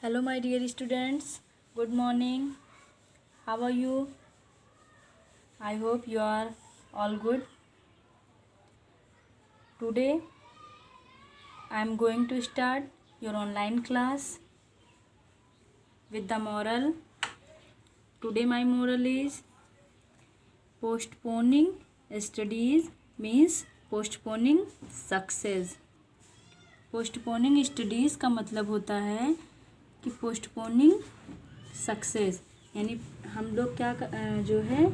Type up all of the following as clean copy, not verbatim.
Hello, my dear students. Good morning. How are you? I hope you are all good. Today, I am going to start your online class with the moral. Today, my moral is postponing studies means postponing success. Postponing studies का मतलब होता है कि postponing success, यानी हम लोग क्या जो है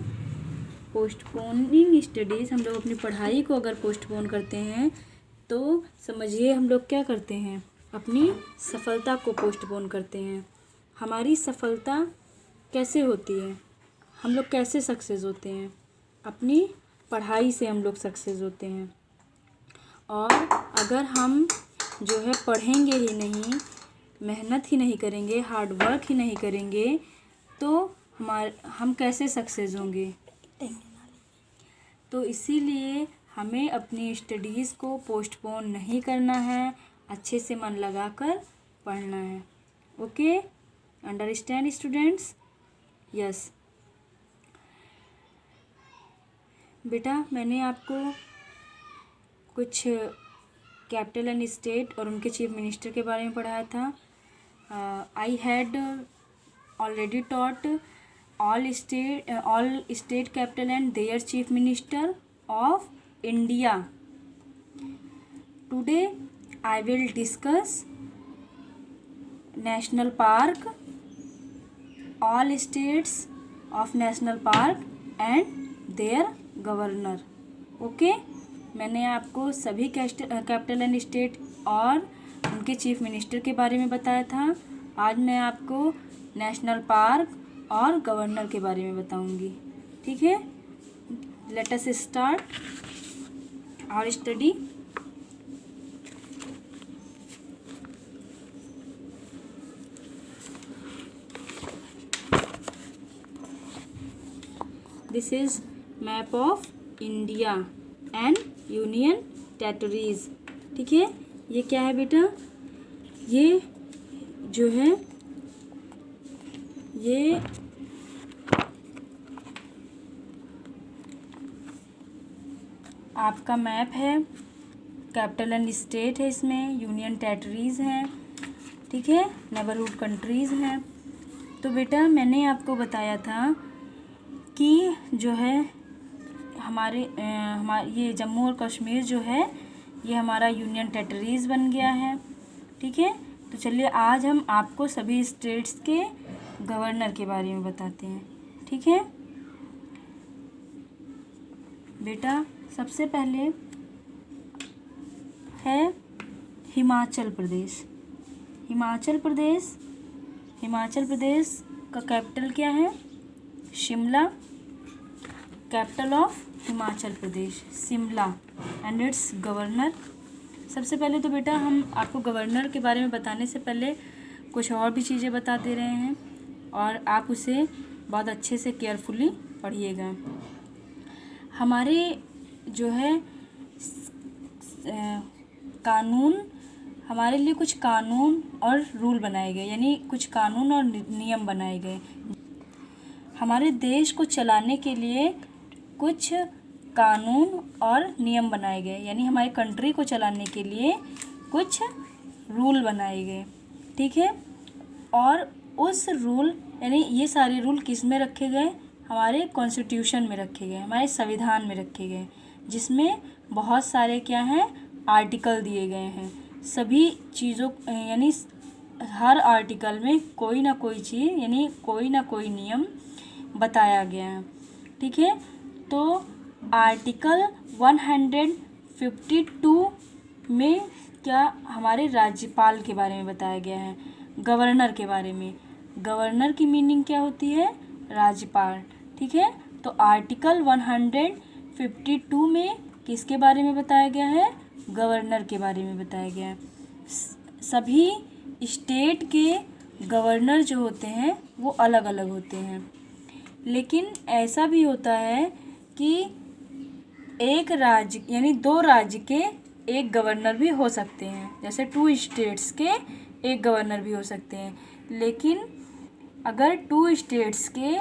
पोस्टपोनिंग स्टडीज़, हम लोग अपनी पढ़ाई को अगर पोस्टपोन करते हैं तो समझिए हम लोग क्या करते हैं, अपनी सफलता को पोस्टपोन करते हैं। हमारी सफलता कैसे होती है, हम लोग कैसे सक्सेस होते हैं, अपनी पढ़ाई से हम लोग सक्सेस होते हैं। और अगर हम जो है पढ़ेंगे ही नहीं, मेहनत ही नहीं करेंगे, हार्ड वर्क ही नहीं करेंगे तो हम कैसे सक्सेस होंगे। तो इसीलिए हमें अपनी स्टडीज़ को पोस्टपोन नहीं करना है, अच्छे से मन लगाकर पढ़ना है। Okay, understand students? यस बेटा, मैंने आपको कुछ कैपिटल एंड स्टेट और उनके चीफ मिनिस्टर के बारे में पढ़ाया था। I had already taught all state capital and their chief minister of India. Today I will discuss national park, all states of national park and their governor. Okay, मैंने आपको सभी कैपिटल एंड स्टेट और उनके chief minister के बारे में बताया था। आज मैं आपको नेशनल पार्क और गवर्नर के बारे में बताऊंगी। ठीक है, let us start our study. This is map of India and union territories. ठीक है, ये क्या है बेटा, ये जो है ये आपका मैप है, कैपिटल एंड स्टेट है, इसमें यूनियन टेरिटरीज हैं, ठीक है, नेबरहुड कंट्रीज़ हैं। तो बेटा मैंने आपको बताया था कि जो है हमारे ये जम्मू और कश्मीर जो है ये हमारा यूनियन टेरिटरीज़ बन गया है। ठीक है, तो चलिए आज हम आपको सभी स्टेट्स के गवर्नर के बारे में बताते हैं। ठीक है बेटा, सबसे पहले है हिमाचल प्रदेश। हिमाचल प्रदेश का कैपिटल क्या है, Shimla. Capital of Himachal Pradesh Shimla and its governor. सबसे पहले तो बेटा हम आपको गवर्नर के बारे में बताने से पहले कुछ और भी चीज़ें बता दे रहे हैं और आप उसे बहुत अच्छे से केयरफुली पढ़िएगा। हमारे जो है कानून, हमारे लिए कुछ कानून और रूल बनाए गए, यानी कुछ कानून और नियम बनाए गए। हमारे देश को चलाने के लिए कुछ कानून और नियम बनाए गए, यानी हमारी कंट्री को चलाने के लिए कुछ रूल बनाए गए। ठीक है, और उस रूल यानी ये सारे रूल किस में रखे गए, हमारे कॉन्स्टिट्यूशन में रखे गए, हमारे संविधान में रखे गए, जिसमें बहुत सारे क्या हैं आर्टिकल दिए गए हैं। सभी चीज़ों यानी हर आर्टिकल में कोई ना कोई चीज़ यानी कोई ना कोई नियम बताया गया है। ठीक है, तो आर्टिकल 152 में क्या हमारे राज्यपाल के बारे में बताया गया है, गवर्नर के बारे में। गवर्नर की मीनिंग क्या होती है, राज्यपाल। ठीक है, तो आर्टिकल 152 में किसके बारे में बताया गया है, गवर्नर के बारे में बताया गया है। सभी स्टेट के गवर्नर जो होते हैं वो अलग अलग होते हैं, लेकिन ऐसा भी होता है कि एक राज्य यानी 2 राज्य के एक गवर्नर भी हो सकते हैं, जैसे 2 स्टेट्स के एक गवर्नर भी हो सकते हैं। लेकिन अगर 2 स्टेट्स के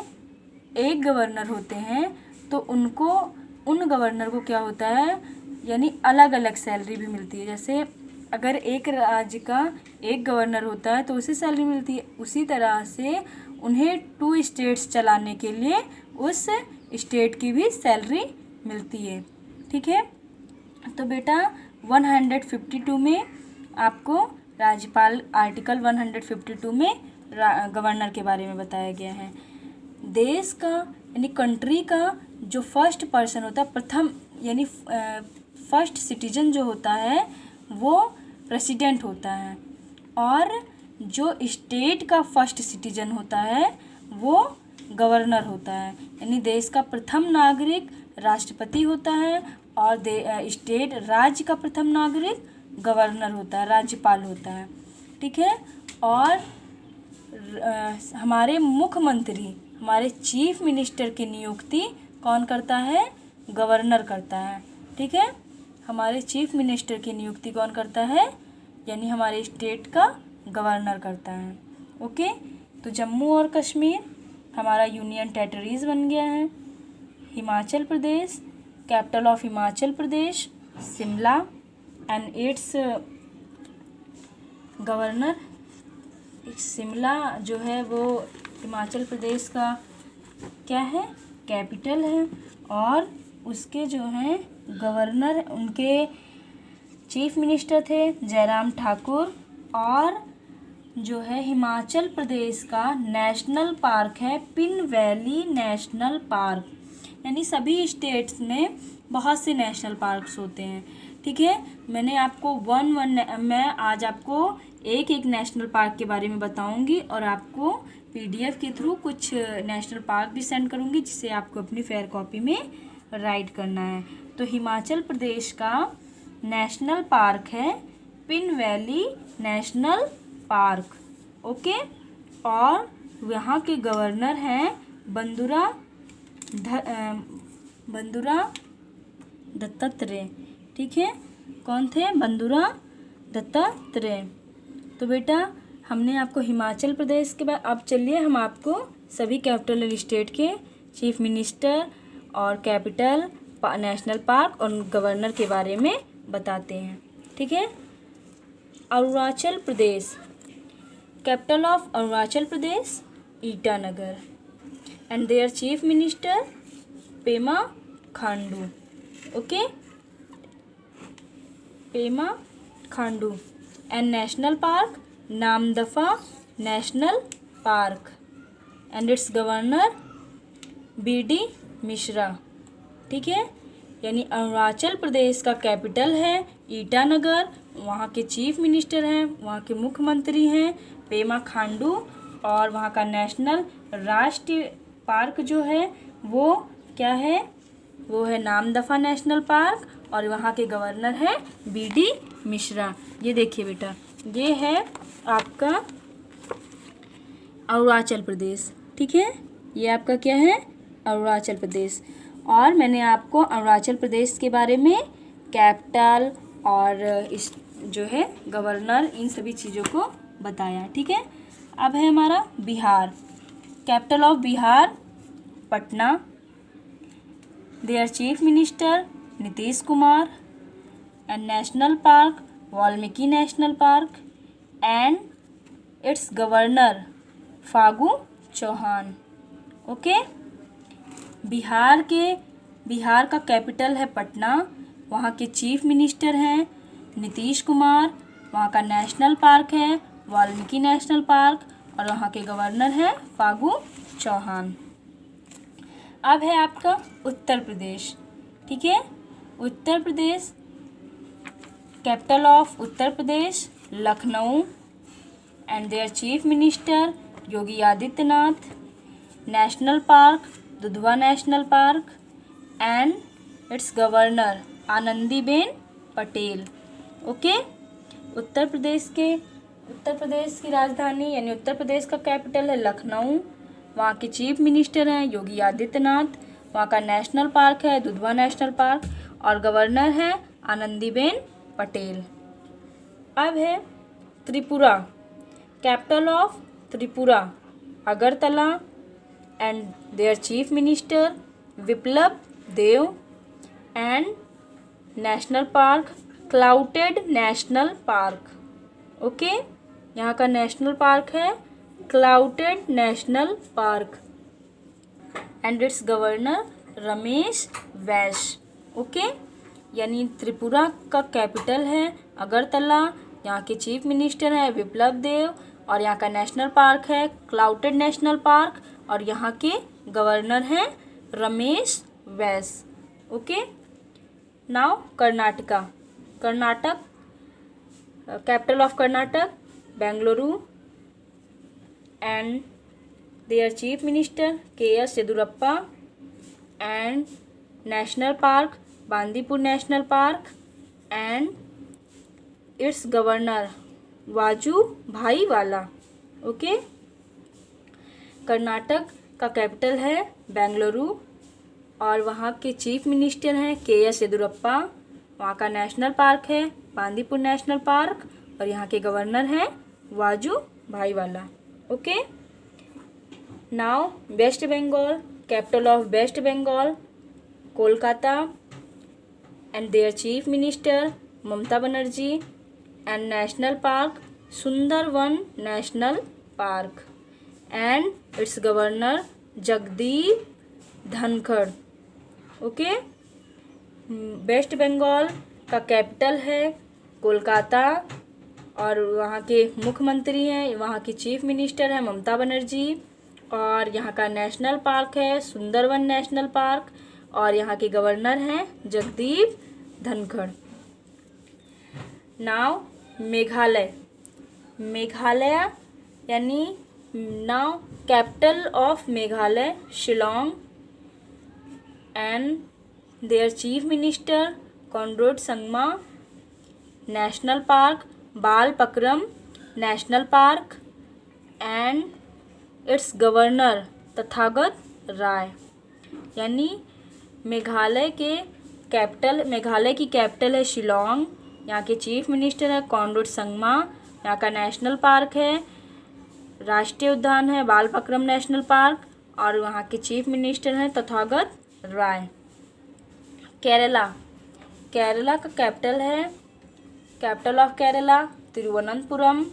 एक गवर्नर होते हैं तो उन गवर्नर को क्या होता है, यानी अलग अलग सैलरी भी मिलती है। जैसे अगर एक राज्य का एक गवर्नर होता है तो उसे सैलरी मिलती है, उसी तरह से उन्हें 2 स्टेट्स चलाने के लिए उस स्टेट की भी सैलरी मिलती है। ठीक है, तो बेटा 152 में आपको राज्यपाल, आर्टिकल 152 में गवर्नर के बारे में बताया गया है। देश का यानी कंट्री का जो फर्स्ट पर्सन होता है, प्रथम यानी फर्स्ट सिटीजन जो होता है वो प्रेसिडेंट होता है, और जो स्टेट का फर्स्ट सिटीजन होता है वो गवर्नर होता है। यानी देश का प्रथम नागरिक राष्ट्रपति होता है और स्टेट राज्य का प्रथम नागरिक गवर्नर होता है, राज्यपाल होता है। ठीक है, और हमारे मुख्यमंत्री, हमारे चीफ मिनिस्टर की नियुक्ति कौन करता है, गवर्नर करता है। ठीक है, हमारे चीफ मिनिस्टर की नियुक्ति कौन करता है, यानी हमारे स्टेट का गवर्नर करता है। ओके, तो जम्मू और कश्मीर हमारा यूनियन टेरिटरीज बन गया है। Himachal Pradesh, capital of Himachal Pradesh Shimla and its governor, Shimla जो है वो हिमाचल प्रदेश का क्या है, कैपिटल है, और उसके जो हैं गवर्नर, उनके चीफ मिनिस्टर थे जयराम ठाकुर। और जो है हिमाचल प्रदेश का नेशनल पार्क है पिन वैली नेशनल पार्क। यानी सभी स्टेट्स में बहुत से नेशनल पार्क्स होते हैं। ठीक है, मैंने आपको मैं आज आपको एक एक नेशनल पार्क के बारे में बताऊंगी और आपको PDF के थ्रू कुछ नेशनल पार्क भी सेंड करूंगी, जिसे आपको अपनी फेयर कॉपी में राइट करना है। तो हिमाचल प्रदेश का नेशनल पार्क है pin valley national park. Okay, और यहाँ के गवर्नर हैं बंदुरा दत्तात्रेय। ठीक है, कौन थे, बंदुरा दत्तात्रेय। तो बेटा हमने आपको हिमाचल प्रदेश के बाद, अब चलिए हम आपको सभी कैपिटल स्टेट के चीफ मिनिस्टर और कैपिटल, नेशनल पार्क और गवर्नर के बारे में बताते हैं। ठीक है, Arunachal Pradesh, capital of Arunachal Pradesh Itanagar and their chief minister Pema Khandu. Okay, Pema Khandu and national park Namdapha national park and its governor BD Mishra. ठीक है, यानी अरुणाचल प्रदेश का कैपिटल है ईटानगर, वहाँ के चीफ मिनिस्टर हैं, वहाँ के मुख्यमंत्री हैं पेमा खांडू, और वहाँ का नेशनल राष्ट्रीय पार्क जो है वो क्या है, वो है नामदफा नेशनल पार्क, और वहाँ के गवर्नर हैं BD मिश्रा। ये देखिए बेटा, ये है आपका अरुणाचल प्रदेश। ठीक है, ये आपका क्या है, अरुणाचल प्रदेश। और मैंने आपको अरुणाचल प्रदेश के बारे में कैपिटल और इस जो है गवर्नर, इन सभी चीज़ों को बताया। ठीक है, अब है हमारा Bihar, capital of Bihar Patna, their chief minister Nitish Kumar and national park Valmiki national park and its governor Phagu Chauhan. Okay, Bihar का कैपिटल है पटना, वहाँ के चीफ मिनिस्टर हैं नीतीश कुमार, वहाँ का नेशनल पार्क है वाल्मीकि नेशनल पार्क, और वहाँ के गवर्नर हैं फागू चौहान। अब है आपका उत्तर प्रदेश। ठीक है, Uttar Pradesh, capital of Uttar Pradesh Lucknow and their chief minister Yogi Adityanath, national park Dudhwa national park and its governor Anandiben Patel. Okay, Uttar Pradesh की राजधानी यानी उत्तर प्रदेश का कैपिटल है लखनऊ, वहाँ के चीफ मिनिस्टर हैं योगी आदित्यनाथ, वहाँ का नेशनल पार्क है दुधवा नेशनल पार्क, और गवर्नर है आनंदीबेन पटेल। अब है Tripura, capital of Tripura Agartala and their chief minister Biplab Dev and national park Clouded National Park. Okay, यहाँ का नेशनल पार्क है clouded national park and its governor Ramesh Vaish. Okay, यानी त्रिपुरा का कैपिटल है अगरतला, यहाँ के चीफ मिनिस्टर है बिप्लब देव और यहाँ का नेशनल पार्क है क्लाउडेड नेशनल पार्क और यहाँ के गवर्नर हैं Ramesh Bais. Okay, now Karnataka. Karnataka capital of Karnataka Bengaluru and their chief minister K S. Yediyurappa and national park Bandipur national park and its governor Vaju Bhai वाला. ओके, कर्नाटक का कैपिटल है बेंगलुरु और वहाँ के चीफ मिनिस्टर हैं के.एस. येदुरप्पा. वहाँ का नेशनल पार्क है बांदीपुर नेशनल पार्क और यहाँ के गवर्नर हैं Vaju Bhaiwala. Okay, now West Bengal. Capital of West Bengal Kolkata and their chief minister Mamata Banerjee and national park Sundarban national park and its governor Jagdeep Dhankhar. Okay, West Bengal का कैपिटल है कोलकाता और वहाँ के मुख्यमंत्री हैं, वहाँ की चीफ मिनिस्टर है ममता बनर्जी और यहाँ का नेशनल पार्क है सुंदरवन नेशनल पार्क और यहाँ के गवर्नर हैं जगदीप धनखड़. नाउ मेघालय. मेघालय यानी now capital of Meghalaya Shillong and their chief minister Conrad Sangma. National park Balpakram national park and its governor Tathagata Roy. यानी मेघालय की कैपिटल है शिलोंग, यहाँ के चीफ मिनिस्टर है कॉनराड संगमा, यहाँ का नेशनल पार्क है राष्ट्रीय उद्यान है बालपक्रम नेशनल पार्क और वहाँ के चीफ मिनिस्टर हैं तथागत राय. केरला. केरला का capital of Kerala Thiruvananthapuram.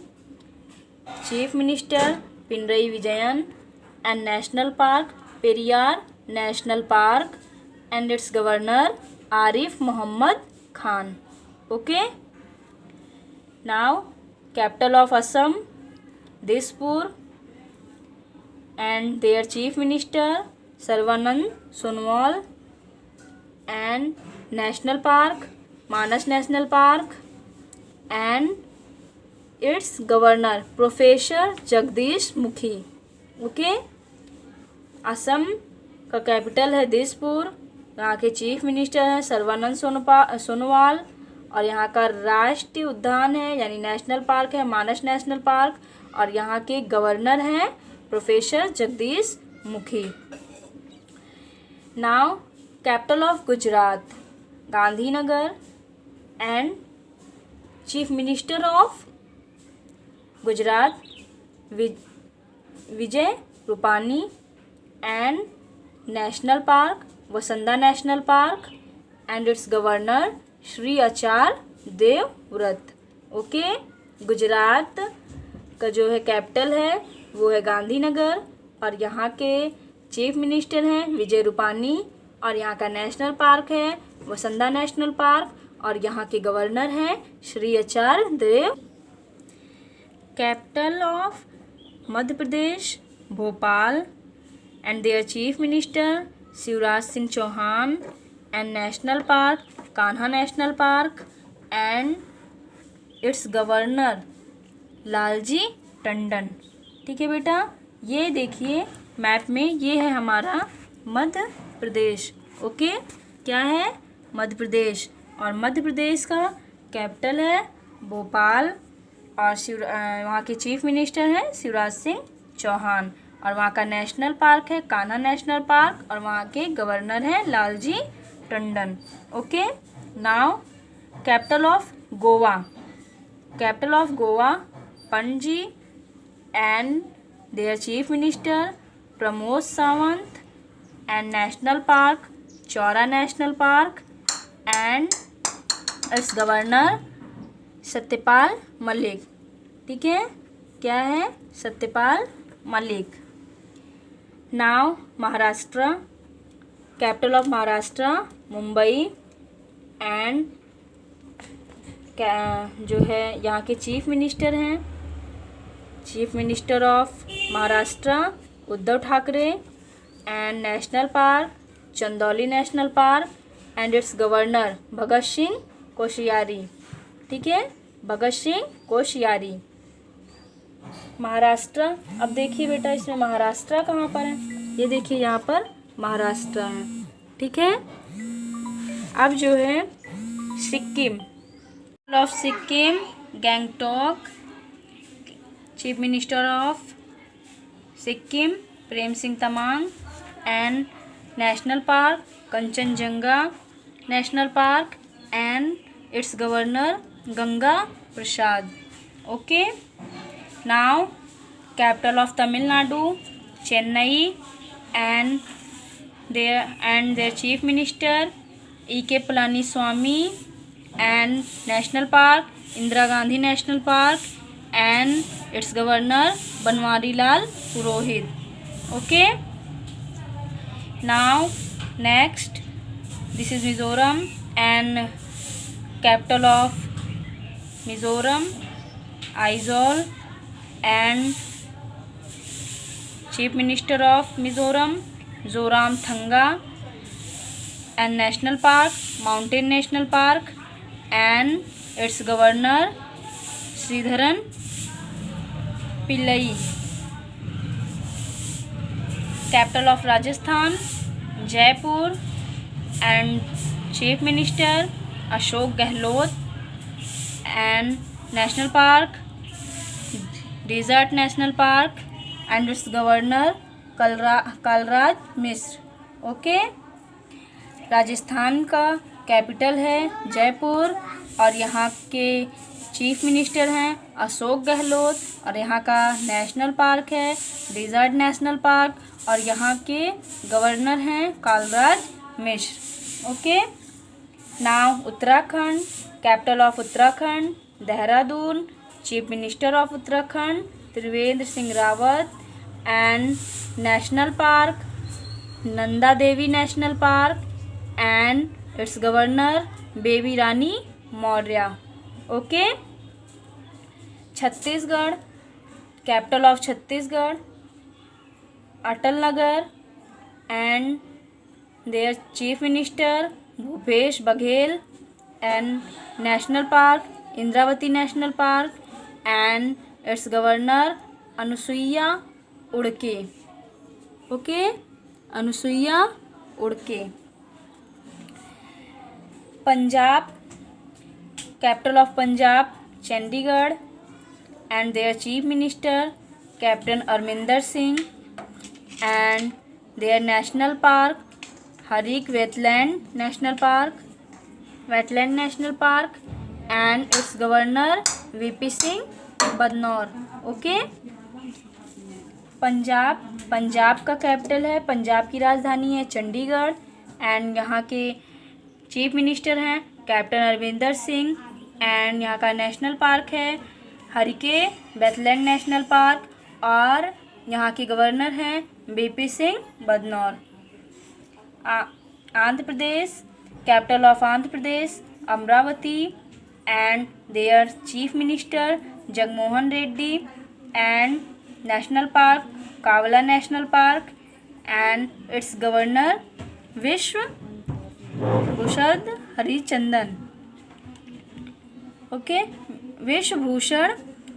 Chief minister Pinarayi Vijayan and national park Periyar national park and its governor Arif Mohammad Khan. Okay, now capital of Assam Dispur and their chief minister Sarbananda Sonowal and national park Manas national park and its governor professor Jagdish Mukhi. Okay, Assam का capital है दिसपुर, यहाँ के chief minister हैं सर्बानंद सोनोवाल और यहाँ का राष्ट्रीय उद्यान है यानी नेशनल पार्क है मानस नेशनल पार्क और यहाँ के गवर्नर हैं professor Jagdish Mukhi. Now capital of Gujarat Gandhinagar and chief minister of Gujarat Vijay Rupani and national park वसंदा national park and its governor Shri Acharya Devvrat. Okay, Gujarat का जो है कैपिटल है वो है गांधीनगर और यहाँ के चीफ मिनिस्टर हैं विजय रूपानी और यहाँ का नेशनल पार्क है वसंदा नेशनल पार्क और यहाँ के गवर्नर हैं Shri Acharya Dev. Capital of Madhya Pradesh Bhopal and their chief minister Shivraj Singh Chouhan and national park Kanha national park and its governor Lalji Tandon. ठीक है बेटा, ये देखिए मैप में ये है हमारा मध्य प्रदेश. ओके, क्या है मध्य प्रदेश और मध्य प्रदेश का कैपिटल है भोपाल और वहाँ के चीफ मिनिस्टर हैं शिवराज सिंह चौहान और वहाँ का नेशनल पार्क है कान्हा नेशनल पार्क और वहाँ के गवर्नर हैं Lalji Tandon. Okay, now capital of Goa Panaji and their Chief Minister Pramod Sawant, and National Park Chora National Park and its Governor Satyapal Malik. ठीक है, क्या है? Satyapal Malik. Now Maharashtra, capital of Maharashtra Mumbai, and जो है यहाँ के चीफ मिनिस्टर हैं, chief minister of Maharashtra Uddhav Thackeray, and national park Chandoli national park and its governor Bhagat Singh Koshyari. ठीक है, भगत सिंह कोश्यारी। महाराष्ट्र, अब देखिए बेटा इसमें महाराष्ट्र कहाँ पर है? ये देखिए यहाँ पर महाराष्ट्र है। ठीक है, अब जो है Sikkim of Sikkim Gangtok, chief minister of Sikkim Prem Singh Tamang, and national park Kanchenjunga national park and its governor Ganga Prasad. Okay, now capital of Tamil Nadu Chennai, and their chief minister E.K. Palaniswamy, and national park Indira Gandhi National Park and its governor Banwari Lal Purohit. Okay, now next, this is Mizoram, and capital of Mizoram Aizawl, and chief minister of Mizoram Zoramthanga, and national park Mountain National Park and its governor Sridharan Pillai. Capital of Rajasthan Jaipur, and chief minister Ashok Gehlot, and national park Desert National Park and its governor Kalraj Mishra. Okay, Rajasthan का capital है जयपुर, और यहाँ के chief minister हैं अशोक गहलोत, और यहाँ का national park है डिज़र्ट नेशनल पार्क, और यहाँ के गवर्नर हैं Kalraj Mishra. Okay, now Uttarakhand, capital of Uttarakhand Dehradun, chief minister of Uttarakhand Trivendra Singh Rawat, and national park Nanda Devi national park and its governor Baby Rani Maurya. Okay, Chhattisgarh, capital of Chhattisgarh Atal Nagar, and their chief minister Bhupesh Baghel, and national park Indravati national park and its governor Anusuiya Uikey. Okay, Anusuiya Uikey. Punjab, capital of Punjab Chandigarh, and their chief minister captain Amarinder Singh, and their national park Harike wetland national park and its governor VP Singh Badnore. Okay, Punjab का capital है, पंजाब की राजधानी है Chandigarh, and यहाँ के chief minister हैं captain Amarinder Singh, and यहाँ का नेशनल पार्क है हरिके वेटलैंड नेशनल पार्क, और यहाँ के गवर्नर हैं VP Singh Badnore. Andhra Pradesh, capital of Andhra Pradesh Amaravati, and their chief minister Jaganmohan Reddy, and national park Kawal national park and its governor Vishwabhushan Harichandan. Okay, Vishwabhushan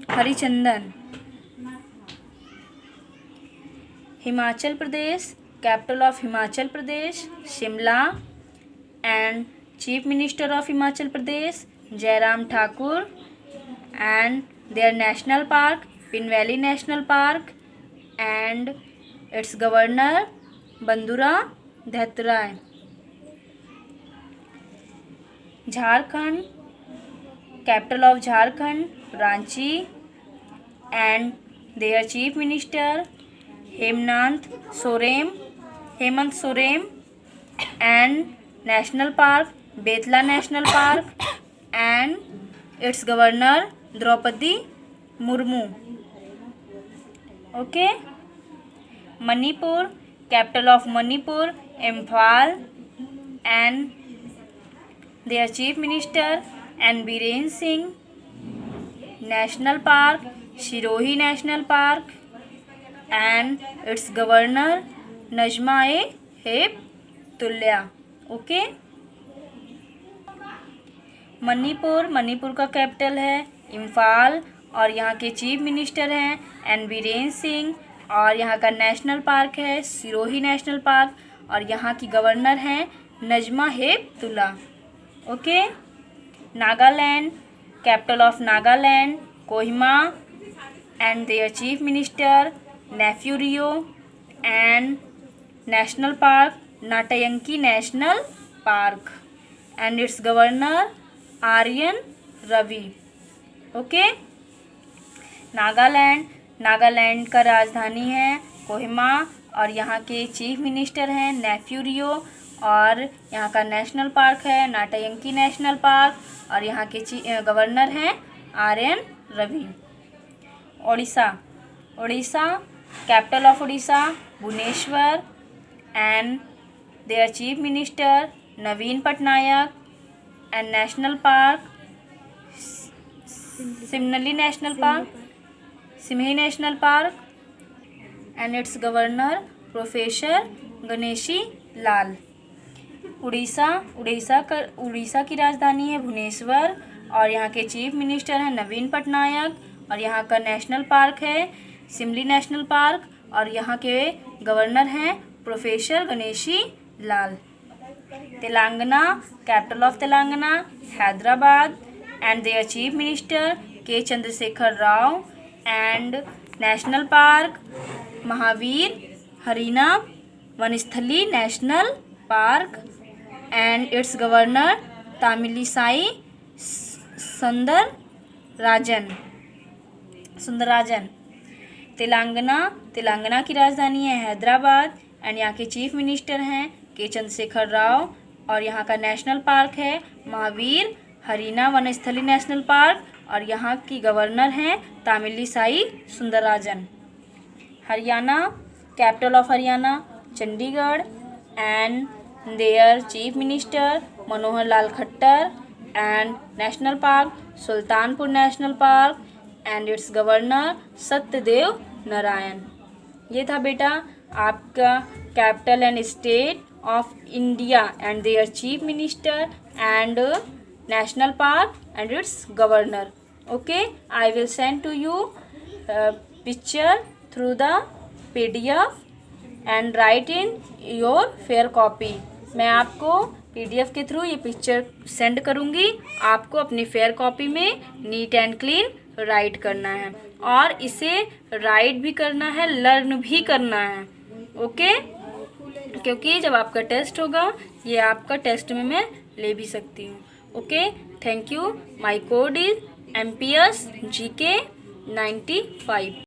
Harichandan. Himachal Pradesh, capital of Himachal Pradesh Shimla, and chief minister of Himachal Pradesh Jairam Thakur, and their national park Pin valley national park and its governor Bandaru Dattatreya. Jharkhand, capital of Jharkhand Ranchi, and their chief minister Hemant Soren and national park Betla national park and its governor Draupadi Murmu. Okay. Manipur, capital of Manipur Imphal and their chief minister N Biren Singh. National park Sirohi national park and its governor Najma A Heptulla. Okay. Manipur का capital है इम्फाल और यहाँ के chief minister हैं N Biren Singh और यहाँ का national park है सिरोही नेशनल पार्क और यहाँ की गवर्नर हैं Najma Heptulla. Okay. Nagaland, capital of Nagaland Kohima and their chief minister Neiphiu Rio and national park Ntangki national park and its governor RN Ravi. Okay. Nagaland का राजधानी है कोहिमा और यहाँ के चीफ मिनिस्टर हैं नेफ्यू रियो और यहाँ का नेशनल पार्क है नाटयंकी नेशनल पार्क और यहाँ के गवर्नर हैं RN Ravi. Orissa, capital of Orissa Bhubaneswar and their chief minister Naveen Patnaik and national park Simhi national park and its governor professor Ganeshi Lal. Orissa की राजधानी है भुवनेश्वर और यहाँ के चीफ मिनिस्टर हैं नवीन पटनायक और यहाँ का नेशनल पार्क है सिमली नेशनल पार्क और यहाँ के गवर्नर हैं professor Ganeshi Lal. Telangana, capital of Telangana Hyderabad and their chief minister K Chandrashekar Rao and national park Mahavir Harina Vanasthali national park and its governor Tamilisai Soundararajan. Telangana की राजधानी है हैदराबाद एंड यहाँ के चीफ मिनिस्टर हैं के चंद्रशेखर राव और यहाँ का नेशनल पार्क है महावीर हरीना वनस्थली नेशनल पार्क और यहाँ की गवर्नर हैं Tamilisai Soundararajan. Haryana, capital of Haryana Chandigarh and their chief minister Manohar Lal Khattar and national park Sultanpur national park and its governor Satyadev Narayan. ये था बेटा आपका capital and state of India and their chief minister and national park and its governor. Okay, I will send to you picture through the PDF and write in your fair copy. मैं आपको PDF के through ये picture send करूँगी, आपको अपनी fair copy में neat and clean right करना है और इसे राइट भी करना है लर्न भी करना है। ओके, क्योंकि जब आपका टेस्ट होगा ये आपका टेस्ट में मैं ले भी सकती हूँ। Okay, thank you. My code is MPS GK 95.